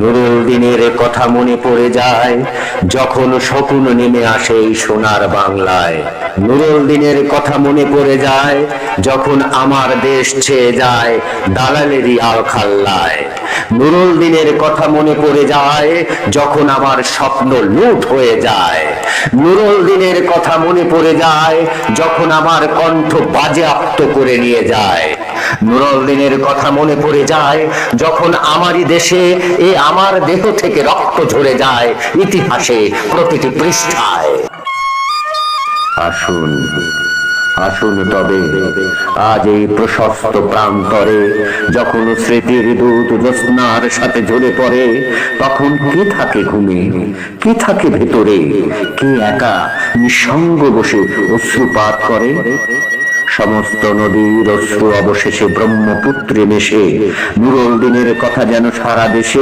নুরুল দিনের কথা মনে পড়ে যায় যখন শকুন নেমে আসে এই সোনার বাংলায়। নুরুল দিনের কথা মনে পড়ে যায় যখন আমার দেশ ছেয়ে যায় দালালেরই আলখাল্লায়। নুরুল দিনের কথা মনে পড়ে যায় যখন আমার স্বপ্ন লুট হয়ে যায়। নুরুল দিনের কথা মনে পড়ে যায় যখন আমার কণ্ঠ বাজেয়াপ্ত করে নিয়ে যায়। নুরুল দিনের কথা মনে পড়ে যায় যখন আমারই দেশে আমার দেহ থেকে রক্ত ঝরে যায় ইতিহাসে প্রতিটি পৃষ্ঠায়। আসুন আসুন তবে আজ এই প্রশস্ত প্রান্তরে যখন স্মৃতির দূত জ্যোৎস্নার সাথে ঝরে পড়ে, তখন কে থাকে ঘুমে, কে থাকে ভেতরে, কে একা নিঃসঙ্গ বসে অশ্রুপাত করে? সমস্ত নদীর অশ্রু অবশেষে ব্রহ্মপুত্রে মেশে নুরুল দিনের কথা যেন সারা দেশে